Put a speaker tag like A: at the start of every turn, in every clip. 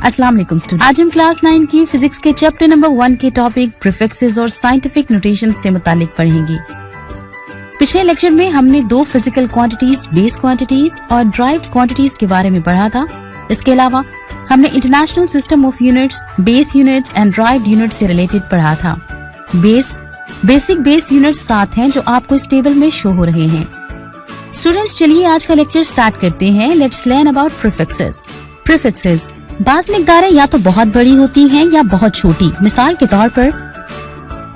A: अस्सलाम वालेकुम स्टूडेंट। आज हम क्लास 9 की फिजिक्स के चैप्टर नंबर 1 के टॉपिक प्रीफिक्सेस और साइंटिफिक नोटेशन से मुतालिक पढ़ेंगे। पिछले लेक्चर में हमने दो फिजिकल क्वांटिटीज, बेस क्वांटिटीज और ड्राइव्ड क्वांटिटीज के बारे में पढ़ा था। इसके अलावा हमने international system of units, base units and derived units से रिलेटेड पढ़ा था। बेसिक बेस यूनिट्स 7 हैं जो आपको इस टेबल में शो हो रहे हैं। स्टूडेंट्स, चलिए आज का लेक्चर स्टार्ट करते हैं। Let's learn about prefixes. Prefixes बाज़ मिक़दारें या तो बहुत बड़ी होती हैं या बहुत छोटी। मिसाल के तौर पर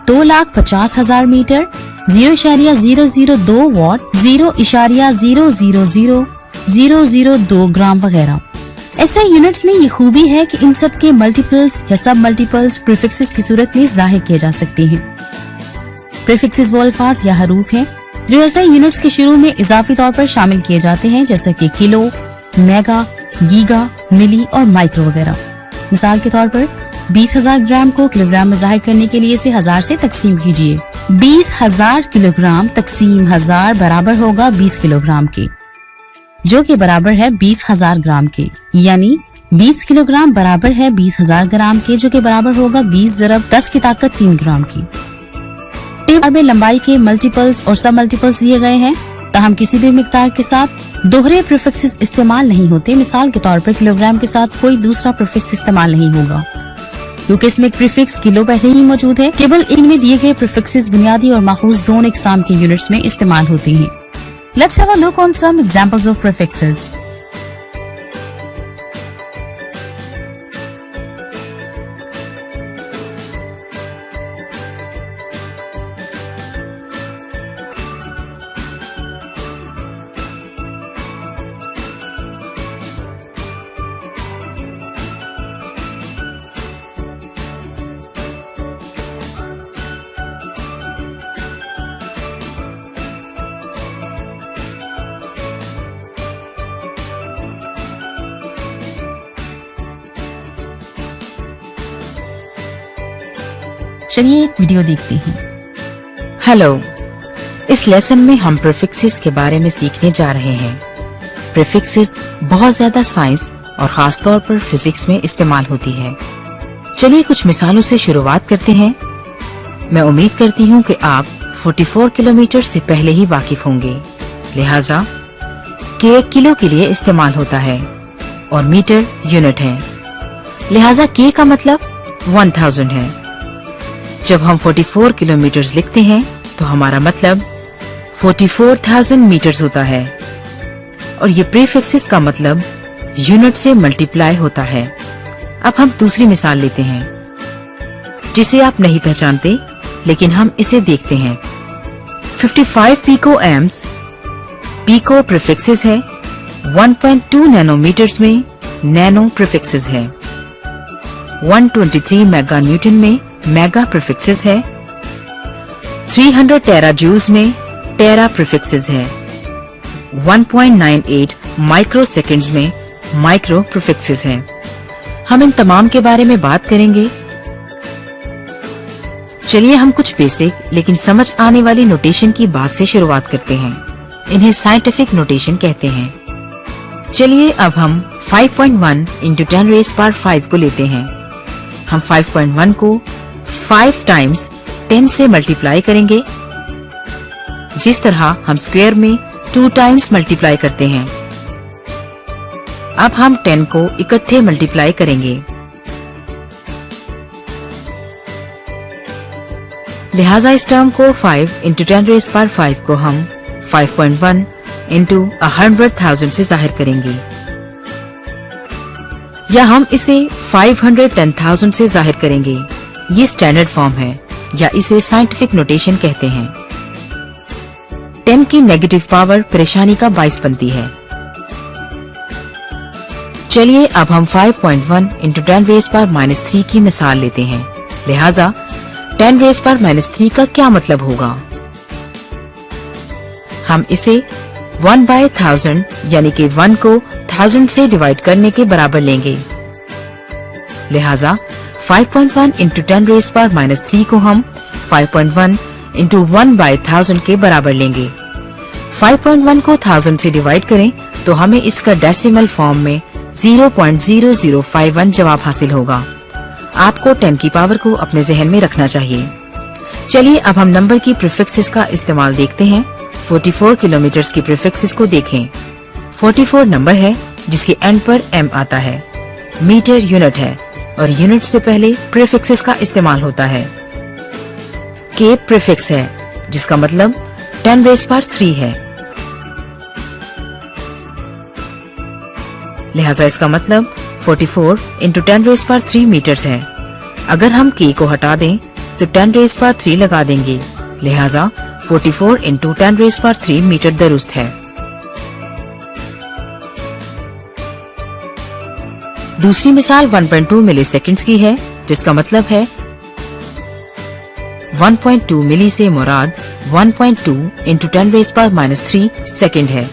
A: 2,50,000 मीटर, 0.002 वॉट, 0.0000002 ग्राम वगैरह। ऐसे यूनिट्स में ये खूबी है कि इन सब के मल्टीपल्स या सब मल्टीपल्स प्रीफिक्सेस की सूरत में जाहिर किए जा सकते हैं। प्रीफिक्सेस वो अल्फाज या हरूफ हैं जो ऐसे यूनिट्स के शुरू में इजाफी तौर पर शामिल किए जाते हैं, जैसे कि किलो, मेगा, गीगा, मिली और माइक्रो वगैरह। मिसाल के तौर पर 20,000 ग्राम को किलोग्राम में जाहिर करने के लिए इसे 1000 से तकसीम कीजिए। 20,000 किलोग्राम तकसीम 1000 बराबर होगा 20 किलोग्राम के, जो कि बराबर है 20,000 ग्राम के। यानी 20 किलोग्राम बराबर है 20,000 ग्राम के, जो कि बराबर होगा 20 ज़रब 10 की ताकत 3 ग्राम की। टेबल में लंबाई के मल्टीपल्स और सब मल्टीपल्स दिए गए हैं, ताहम किसी भी मिकदार के साथ दोहरे प्रीफिक्सेस इस्तेमाल नहीं होते। मिसाल के तौर पर किलोग्राम के साथ कोई दूसरा प्रीफिक्स इस्तेमाल नहीं होगा, क्योंकि इसमें एक प्रीफिक्स किलो पहले ही मौजूद है। टेबल इनमें दिए गए प्रीफिक्सेस बुनियादी और माखूज दोनों इकसाम के यूनिट्स में इस्तेमाल होते हैं। Let's have a look on some examples of prefixes. चलिए एक वीडियो देखते हैं।
B: हेलो, इस लेसन में हम प्रीफिक्सेस के बारे में सीखने जा रहे हैं। प्रीफिक्सेस बहुत ज्यादा साइंस और खास तौर पर फिजिक्स में इस्तेमाल होती है। चलिए कुछ मिसालों से शुरुआत करते हैं। मैं उम्मीद करती हूँ कि आप 44 किलोमीटर से पहले ही वाकिफ होंगे। लिहाजा के 1 किलो के लिए इस्तेमाल होता है और मीटर यूनिट है, लिहाजा के का मतलब 1000 है। जब हम 44 किलोमीटर्स लिखते हैं तो हमारा मतलब 44,000 मीटर्स होता है, और ये प्रीफिक्सेस का मतलब यूनिट से मल्टीप्लाई होता है। अब हम दूसरी मिसाल लेते हैं, जिसे आप नहीं पहचानते, लेकिन हम इसे देखते हैं। 55 पिको एम्स, पिको प्रीफिक्सेस है। 1.2 नैनोमीटर्स में नैनो प्रीफिक्सेस है। 123 मेगा न्यूटन में मेगा प्रीफिक्सेस है। 300 टेरा जूल्स में टेरा प्रीफिक्सेस है। 1.98 माइक्रो सेकंड्स में माइक्रो प्रीफिक्सेस है। हम इन तमाम के बारे में बात करेंगे। चलिए हम कुछ बेसिक लेकिन समझ आने वाली नोटेशन की बात से शुरुआत करते हैं। इन्हें साइंटिफिक नोटेशन कहते हैं। चलिए अब हम 5.1 × 10⁵ को लेते हैं। हम 5.1 को 5 टाइम्स 10 से मल्टीप्लाई करेंगे, जिस तरह हम स्क्वायर में 2 टाइम्स मल्टीप्लाई करते हैं। अब हम 10 को इकट्ठे मल्टीप्लाई करेंगे, लिहाजा इस टर्म को 5 × 10⁵ को हम 5.1 × 100,000 से जाहिर करेंगे, या हम इसे 510,000 से जाहिर करेंगे। ये स्टैंडर्ड फॉर्म है, या इसे साइंटिफिक नोटेशन कहते हैं। 10 की नेगेटिव पावर परेशानी का बाइस बनती है। चलिए अब हम 5.1 × 10⁻³ की मिसाल लेते हैं। लिहाजा 10⁻³ का क्या मतलब होगा? हम इसे 1/1000 यानी कि 1 को 1000 से डिवाइड करने के बराबर लेंगे। लिहाजा 5.1 × 10⁻³ को हम 5.1 × 1/1000 के बराबर लेंगे। 5.1 को 1000 से डिवाइड करें तो हमें इसका डेसिमल फॉर्म में 0.0051 जवाब हासिल होगा। आपको 10 की पावर को अपने जहन में रखना चाहिए। चलिए अब हम नंबर की प्रीफिक्सेस का इस्तेमाल देखते हैं। 44 किलोमीटर्स की प्रीफिक्सेस को देखें। 44 नंबर है जिसके एंड पर m आता है। मीटर यूनिट है और यूनिट से पहले प्रीफिक्सेस का इस्तेमाल होता है। k प्रीफिक्स है जिसका मतलब 10⁻³ है, लिहाजा इसका मतलब 44 × 10⁻³ मीटर्स है। अगर हम k को हटा दें तो 10⁻³ लगा देंगे, लिहाजा 44 × 10⁻³ मीटर दुरुस्त है। दूसरी मिसाल 1.2 मिलीसेकंड्स की है जिसका मतलब है 1.2 मिली से मुराद 1.2 × 10⁻³ सेकंड है।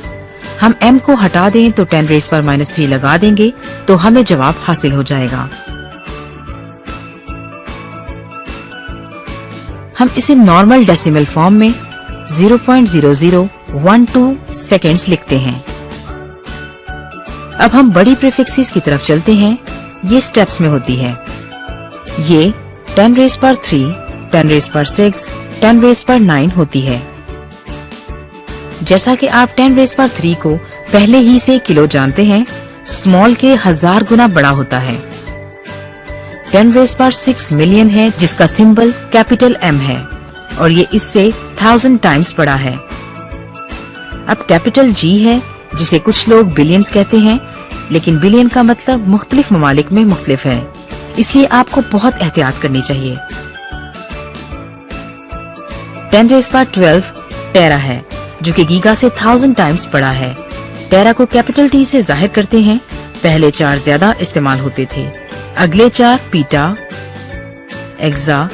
B: हम m को हटा दें तो 10⁻³ लगा देंगे तो हमें जवाब हासिल हो जाएगा। हम इसे नॉर्मल डेसिमल फॉर्म में 0.0012 सेकंड्स लिखते हैं। अब हम बड़ी प्रीफिक्सेस की तरफ चलते हैं। ये स्टेप्स में होती है। ये 10⁻³ 10⁻�6 10⁻�9 होती है। जैसा कि आप 10⁻³ को पहले ही से किलो जानते हैं, स्मॉल के 1000 गुना बड़ा होता है। 10⁻�6 मिलियन है जिसका सिंबल कैपिटल M है और ये इससे 1000 टाइम्स बड़ा है। अब कैपिटल G है जिसे कुछ लोग बिलियंस कहते हैं, लेकिन बिलियन का मतलब मुख्तलिफ ममालिक में मुख्तलिफ है, इसलिए आपको बहुत एहतियात करनी चाहिए। 10⁻12 टेरा है जो कि गीगा से 1000 टाइम्स बड़ा है। टेरा को कैपिटल T से जाहिर करते हैं। पहले 4 ज्यादा इस्तेमाल होते थे, अगले 4 पीटा, एक्सा,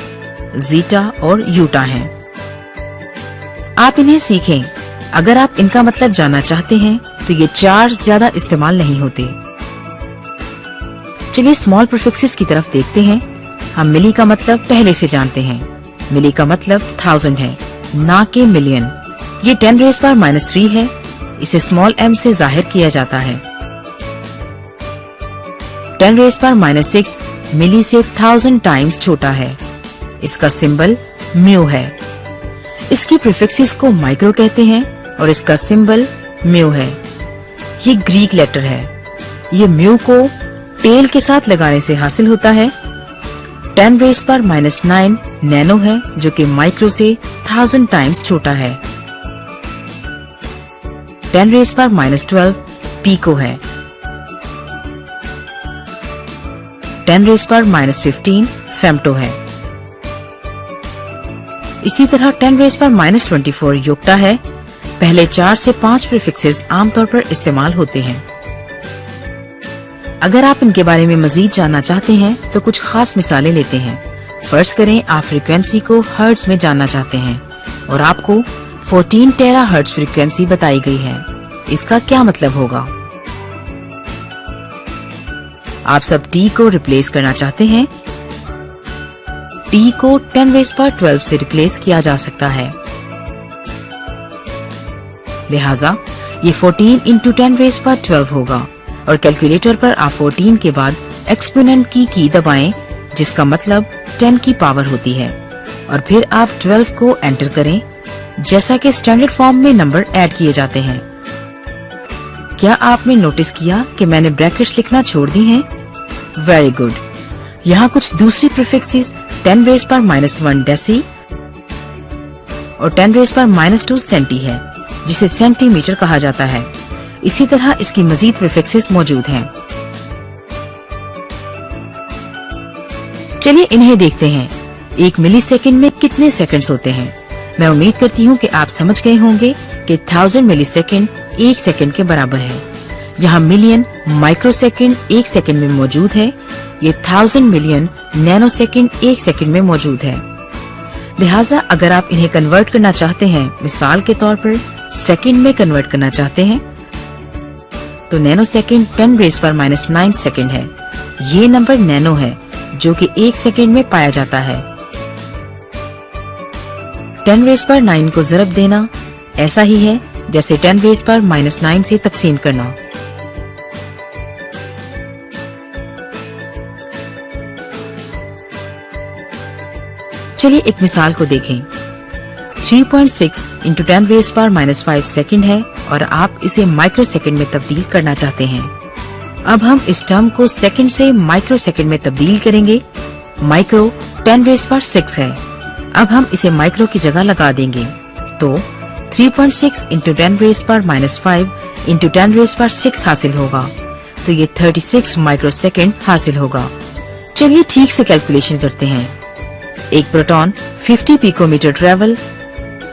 B: जीटा और यूटा हैं। आप इन्हें सीखें। अगर आप इनका मतलब जानना चाहते हैं तो ये 4 ज्यादा इस्तेमाल नहीं होते। चलिए स्मॉल प्रीफिक्सेस की तरफ देखते हैं। हम मिली का मतलब पहले से जानते हैं। मिली का मतलब 1000 है, ना कि मिलियन। ये 10⁻³ है, इसे स्मॉल m से जाहिर किया जाता है। 10⁻�6 मिली से 1000 टाइम्स छोटा है, इसका सिंबल म्यू है। इसकी प्रीफिक्सेस को माइक्रो कहते हैं और इसका सिंबल म्यू है। ये ग्रीक लेटर है। ये म्यू को टेल के साथ लगाने से हासिल होता है। 10⁻⁹ नैनो है जो कि माइक्रो से 1000 टाइम्स छोटा है। 10⁻12 पीको है। 10⁻15 फेम्टो है। इसी तरह 10⁻24 योक्टा है। पहले 4 से 5 प्रीफिक्सेस आमतौर पर इस्तेमाल होते हैं। अगर आप इनके बारे में मजीद जानना चाहते हैं तो कुछ खास मिसालें लेते हैं। फर्ज करें आप फ्रीक्वेंसी को हर्ट्ज में जानना चाहते हैं और आपको 14 टेरा हर्ट्ज फ्रीक्वेंसी बताई गई है। इसका क्या मतलब होगा? आप सब t को रिप्लेस करना चाहते हैं। t को 10⁻12 से रिप्लेस किया जा सकता है, लिहाजा ये 14 × 10⁻12 होगा और कैलकुलेटर पर आप 14 के बाद एक्सपोनेंट की दबाएं जिसका मतलब 10 की पावर होती है और फिर आप 12 को एंटर करें जैसा कि स्टैंडर्ड फॉर्म में नंबर ऐड किए जाते हैं। क्या आपने नोटिस किया कि मैंने ब्रैकेट्स लिखना छोड़ दी हैं? Very good. यहाँ कुछ दूसरी प्रीफिक्सेस 10⁻⁻1 डेसी और 10⁻⁻2 सेंटी है जिसे सेंटीमीटर कहा जाता है। इसी तरह इसकी मजीद प्रीफिक्सेस मौजूद हैं। चलिए इन्हें देखते हैं। 1 मिलीसेकंड में कितने सेकंड्स होते हैं? मैं उम्मीद करती हूँ कि आप समझ गए होंगे कि 1000 मिलीसेकंड 1 सेकंड के बराबर है। यहाँ मिलियन माइक्रोसेकंड 1 सेकंड में मौजूद है। ये 1000 मिलियन नैनोसेकंड 1 सेकंड में मौजूद है। लिहाजा अगर आप इन्हें कन्वर्ट करना चाहते हैं, मिसाल के तौर पर सेकंड में कन्वर्ट करना चाहते हैं, तो नैनोसेकंड 10⁻⁹ सेकंड है। ये नंबर नैनो है जो कि 1 सेकंड में पाया जाता है। 10⁻9 को ज़रब देना ऐसा ही है जैसे 10⁻⁻9 से तकसीम करना। चलिए एक मिसाल को देखें। 3.6 इंटू 10 रेज़ पावर -5 सेकंड है और आप इसे माइक्रो सेकंड में तब्दील करना चाहते हैं। अब हम इस टर्म को सेकंड से माइक्रो सेकंड में तब्दील करेंगे। माइक्रो 10 रेज़ पावर 6 है। अब हम इसे माइक्रो की जगह लगा देंगे तो 3.6 into 10 raise power -5 into 10 raise power 6 हासिल होगा। तो ये 36 माइक्रो सेकंड हासिल होगा। चलिए ठीक से कैलकुलेशन करते हैं। एक proton 50 picometre travel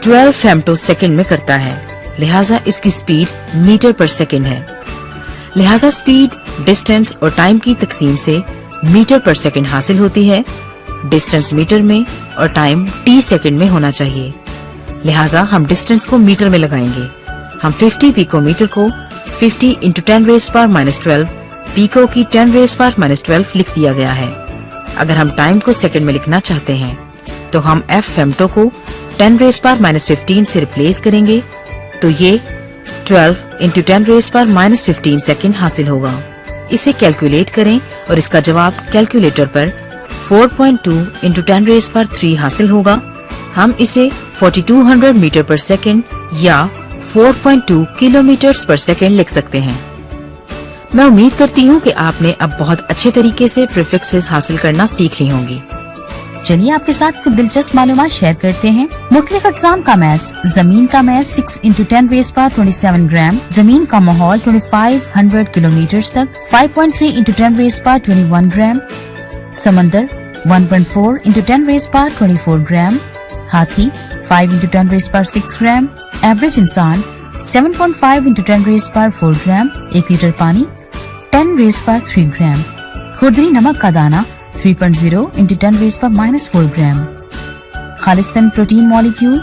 B: 12 femtosecond में करता है, लिहाजा इसकी स्पीड मीटर पर सेकंड है। लिहाजा स्पीड, डिस्टेंस और टाइम की तकसीम से मीटर पर सेकंड हासिल होती है। डिस्टेंस मीटर में और टाइम t सेकंड में होना चाहिए, लिहाजा हम डिस्टेंस को मीटर में लगाएंगे। हम 50 पिकोमीटर को 50 इंटू 10 रेज़ पावर -12 पिको की 10 रेज़ पावर -12 लिख दिया गया है। अगर हम टाइम को सेकंड में लिखना चाहते हैं तो हम f फेम्टो को 10 रेज़ पावर -15 से रिप्लेस करेंगे तो ये 12 इंटू 10 रेज़ पावर -15 सेकंड हासिल होगा। इसे कैलकुलेट करें और इसका जवाब कैलकुलेटर पर 4.2 इंटू 10 रेज़ पावर 3 हासिल होगा। हम इसे 4200 मीटर पर सेकंड या 4.2 किलोमीटर पर सेकंड लिख सकते हैं। मैं उम्मीद करती हूँ कि आपने अब बहुत अच्छे तरीके से प्रीफिक्सेस हासिल करना सीख ली होंगी।
A: चलिए आपके साथ कुछ दिलचस्प मालूमात शेयर करते हैं। मुख्तलिफ अक़साम का मैस। जमीन का मैस 6 इंटू 10 रेज़ पावर 27 ग्राम। जमीन का माहौल 2500 किलोमीटर तक 5.3 इंटू 10 रेज़ पावर 21 ग्राम। समंदर 1.4 इंटू 10 रेज़ पावर 24 ग्राम। हाथी 5 इंटू 10 रेज़ पावर 6 ग्राम। एवरेज इंसान 7.5 इंटू 10 रेज़ पावर 4 ग्राम। 1 लीटर पानी 10 रेज़ पावर 3 ग्राम। खुरदरी नमक का दाना 3.0 इंटू 10 रेज़ पावर -4 ग्राम। खालिस्तान protein molecule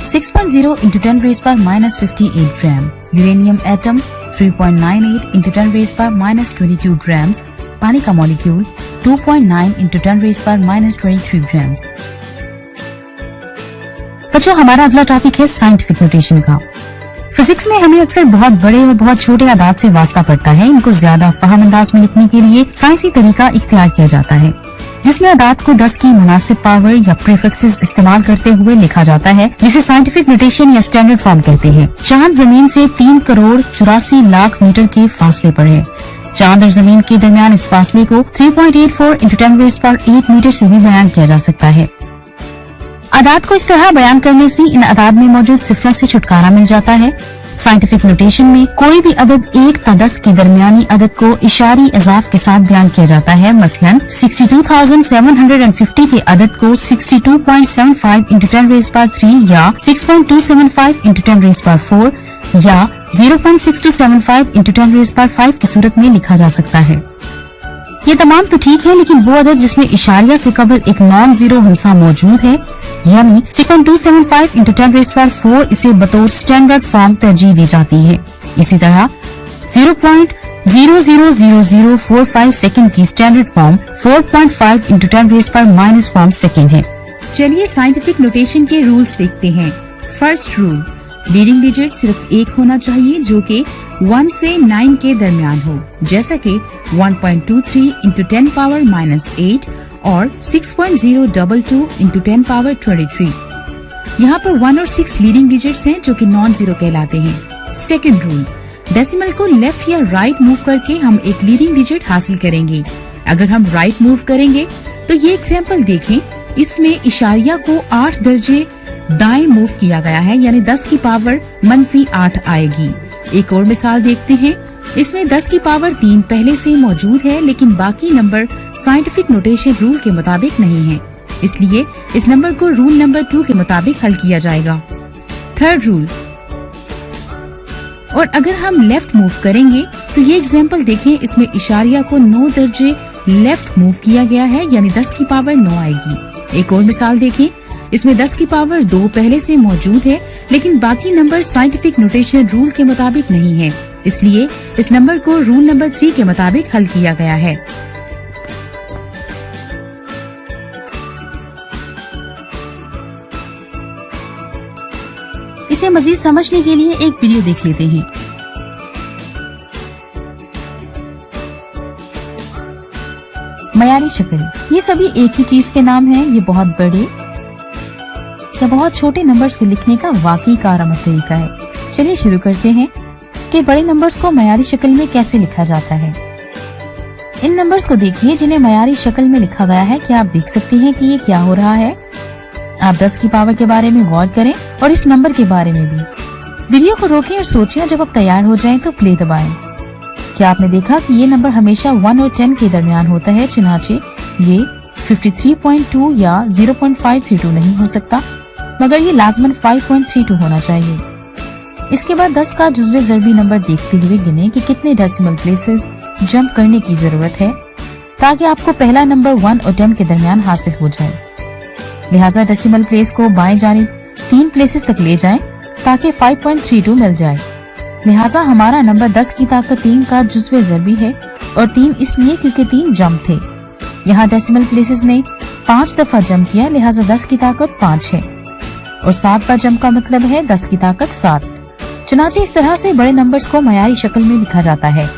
A: 6.0 into 10 raise power -58 gram. Uranium atom 3.98 into 10 raise power -22 grams. पानी का molecule 2.9 into 10 raise power -23 grams. बच्चों, हमारा अगला टॉपिक है साइंटिफिक नोटेशन का। फिजिक्स में हमें अक्सर बहुत बड़े और बहुत छोटे आदाद से वास्ता पड़ता है। इनको ज्यादा फहम अंदाज में लिखने के लिए साइंसी तरीका इख्तियार किया जाता है, जिसमें आदाद को 10 की मुनासिब पावर या प्रीफिक्सेस इस्तेमाल करते हुए लिखा जाता है, जिसे साइंटिफिक नोटेशन या स्टैंडर्ड फॉर्म कहते हैं। चांद जमीन से 3 करोड़ 84 लाख मीटर के फासले पर है। चांद और जमीन के दरमियान इस फासले को 3.84 इंटू 10 रेज़ पावर 8 मीटर से भी बयान किया जा सकता है। आदाद को इस तरह बयान करने से इन आदाद में मौजूद सिफरों से छुटकारा मिल जाता है। साइंटिफिक नोटेशन में कोई भी अदद 1 ता 10 के दरमियानी अदद को इशारी इजाफ के साथ बयान किया जाता है। मसलन 62,750 के अदद को 62.75 इंटू 10 रेज़ पावर 3 या 6.275 इंटू 10 रेज़ पावर 4 या 0.6275 इंटू 10 रेज़ पावर 5 की सूरत में लिखा जा सकता है। ये तमाम तो ठीक है, लेकिन वो अदद जिसमें इशारिया से कबल एक नॉन जीरो हमसा मौजूद है, यानी 6.275 इंटू 10 रेज़ पावर 4, इसे बतौर स्टैंडर्ड फॉर्म तरजीह दी जाती है। इसी तरह 0.000045 सेकंड की standard form 4.5 into 10 raise power minus form second है।
C: चलिए साइंटिफिक नोटेशन के रूल्स देखते हैं। फर्स्ट रूल, लीडिंग डिजिट सिर्फ एक होना चाहिए जो कि 1 से 9 के दरमियान हो, जैसा कि 1.23 इंटू 10 पावर -8 और 6.022 इंटू 10 पावर 23। यहाँ पर 1 और 6 लीडिंग डिजिट्स हैं जो कि नॉन जीरो कहलाते हैं। सेकंड रूल, डेसिमल को लेफ्ट या राइट मूव करके हम एक लीडिंग डिजिट हासिल करेंगे। अगर हम राइट मूव करेंगे तो ये एग्जाम्पल देखें, इसमें इशारिया को 8 दर्जे दाएं मूव किया गया है, यानी 10 की पावर -8 आएगी। एक और मिसाल देखते हैं, इसमें 10 की पावर 3 पहले से मौजूद है, लेकिन बाकी नंबर साइंटिफिक नोटेशन रूल के मुताबिक नहीं है, इसलिए इस नंबर को रूल नंबर 2 के मुताबिक हल किया जाएगा। थर्ड रूल, और अगर हम लेफ्ट मूव करेंगे तो ये एग्जाम्पल देखें, इसमें इशारिया को 9 दर्जे लेफ्ट मूव किया गया है, यानी 10 की पावर 9 आएगी। एक और मिसाल देखें, इसमें 10 की पावर 2 पहले से मौजूद है, लेकिन बाकी नंबर साइंटिफिक नोटेशन रूल के मुताबिक नहीं है, इसलिए इस नंबर को रूल नंबर 3 के मुताबिक हल किया गया है।
A: इसे मजीद समझने के लिए एक वीडियो देख लेते हैं।
C: मयारी शक्ल, ये सभी एक ही चीज के नाम हैं। ये बहुत बड़े या बहुत छोटे नंबर्स को लिखने का वाकई कारगर तरीका है। चलिए शुरू करते हैं कि बड़े नंबर्स को मयारी शक्ल में कैसे लिखा जाता है। इन नंबर्स को देखिए जिन्हें मयारी शक्ल में लिखा गया है। क्या आप देख सकते हैं कि ये क्या हो रहा है? आप 10 की पावर के बारे में गौर करें और इस नंबर के बारे में भी। वीडियो को रोकें और सोचें और जब आप तैयार हो जाएं तो प्ले दबाएं। क्या आपने देखा कि ये नंबर हमेशा 1 और 10 के दरमियान होता है? चुनाचे ये 53.2 या 0.532 नहीं हो सकता, मगर ये लाजमन 5.32 होना चाहिए। इसके बाद 10 का जुज़वे ज़रबी नंबर देखते हुए गिने कि कितने डेसिमल प्लेसेस जंप करने की जरूरत है ताकि आपको पहला नंबर 1 और 10 के दरमियान हासिल हो जाए। लिहाजा डेसिमल प्लेस को बाएं जानिब 3 प्लेसेस तक ले जाएं ताकि 5.32 मिल जाए। लिहाजा हमारा नंबर 10 की ताकत 3 का जुज़वे ज़रबी है और 3 इसलिए क्योंकि 3 जंप थे। यहाँ डेसिमल प्लेसेस ने 5 दफा जंप किया, लिहाजा 10 की ताकत 5 है और 7 बार जंप का मतलब है 10 की ताकत 7। चुनाचे इस तरह से बड़े नंबर्स को मयारी शक्ल में लिखा जाता है।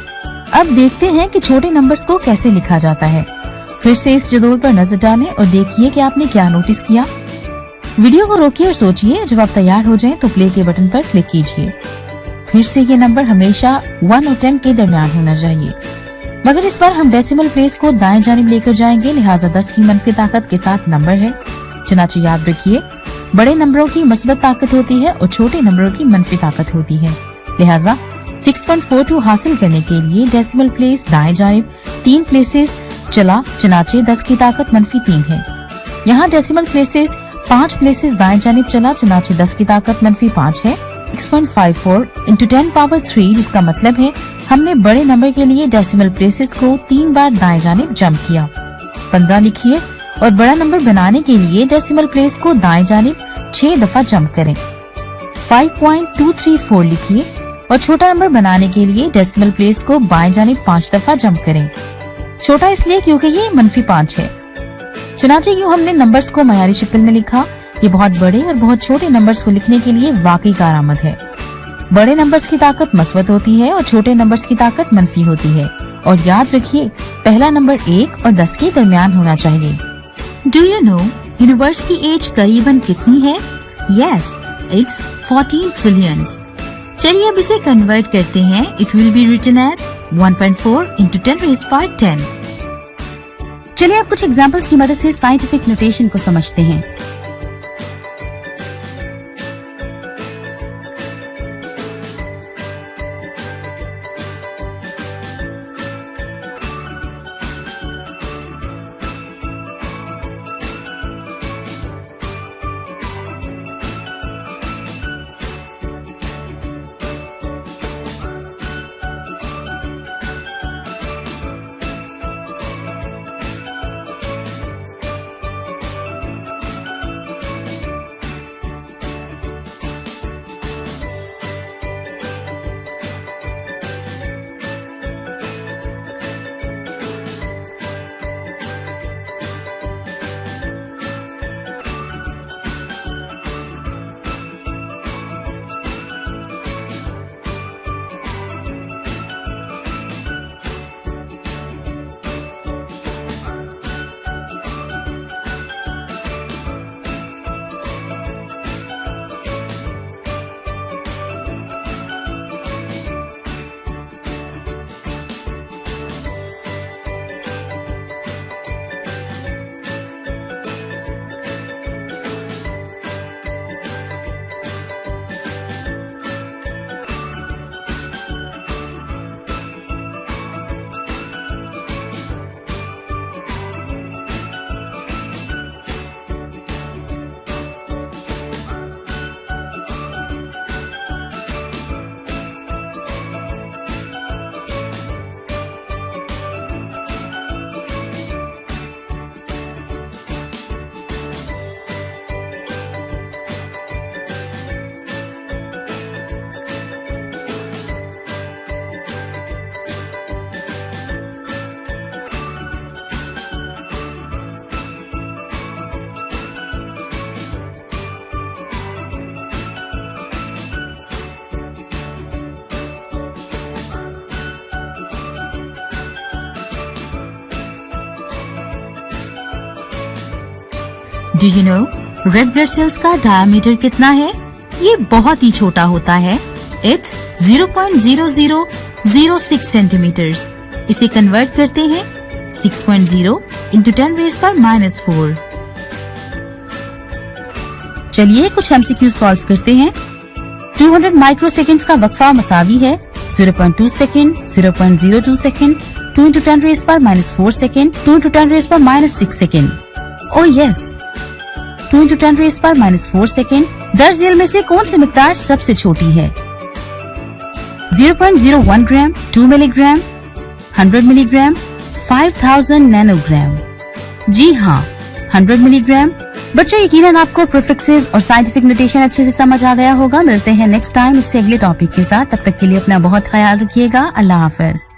C: अब देखते हैं कि छोटे नंबर्स को कैसे लिखा जाता है। फिर से इस जदोल पर नजर डालें और देखिए कि आपने क्या नोटिस किया। वीडियो को रोकिए और सोचिए। जब आप तैयार हो जाएं तो प्ले के बटन पर क्लिक कीजिए। फिर से ये नंबर हमेशा 1 और 10 के दरमियान होना चाहिए, मगर इस बार हम डेसिमल प्लेस को दाएं जानिब लेकर जाएंगे, लिहाजा 10 की मनफी ताकत के साथ नंबर है। चुनाचे याद रखिए, बड़े नंबरों की मस्बत ताकत होती है और छोटे नंबरों की मनफी ताकत होती है। लिहाजा 6.42 हासिल करने के लिए डेसिमल प्लेस दाएं जानिब 3 प्लेसेस चला, चुनाचे 10 की ताकत मनफी 3 है। यहाँ डेसिमल प्लेसेस 5 प्लेसेस दाएं जानिब चला, चुनाचे 10 की ताकत मनफी 5 है। 6.54 into 10 पावर 3, जिसका मतलब है हमने बड़े नंबर के लिए डेसिमल प्लेसेस को 3 बार दाएं जानिब जंप किया। 15 लिखिए और बड़ा नंबर बनाने के लिए डेसिमल प्लेस को दाएं जानिब 6 दफा जंप करें। 5.234 लिखिए और छोटा नंबर बनाने के लिए डेसिमल प्लेस को बाएं जानिब 5 दफा जंप करें। छोटा इसलिए क्योंकि ये मनफी 5 है। चुनाचे यूं हमने नंबर्स को मयारी शक्ल में लिखा। ये बहुत बड़े और बहुत छोटे नंबर्स को लिखने के लिए वाकई कारआमद है। बड़े नंबर्स की ताकत मस्बत होती है और छोटे नंबर्स की ताकत मनफी होती है। और याद रखिए, पहला नंबर 1 और 10 के दरमियान होना चाहिए।
A: डू यू नो यूनिवर्स की एज करीबन कितनी है? Yes, it's 14 trillions. चलिए अब इसे कन्वर्ट करते हैं। It will be written as 1.4 into 10 raised by 10। चलिए अब कुछ एग्जांपल्स की मदद से साइंटिफिक नोटेशन को समझते हैं। Do you no red blood cells का डायमीटर कितना है? ये बहुत ही छोटा होता है। It's 0.0006 centimetres. इसे कन्वर्ट करते हैं 6.0 into 10⁻⁻⁴। चलिए कुछ MCQ सॉल्व करते हैं। 200 माइक्रोसेकंड्स का वक्फा मसावी है 0.2 second, 0.02 second, 2 into 10⁻⁴ second, 2 into 10⁻⁶ second. Oh yes, 2 into 10⁻⁴ second. दर्ज झेल में से कौन सी मिकदार सबसे छोटी है? 0.01 ग्राम, 2 मिलीग्राम, 100 मिलीग्राम, 5000 नैनोग्राम। जी हाँ, 100 मिलीग्राम। बच्चों यकीनन आपको प्रीफिक्सेस और साइंटिफिक नोटेशन अच्छे से समझ आ गया होगा। मिलते हैं नेक्स्ट टाइम इससे अगले टॉपिक के साथ। तब तक के लिए अपना बहुत ख्याल रखिएगा। अल्लाह हाफिज।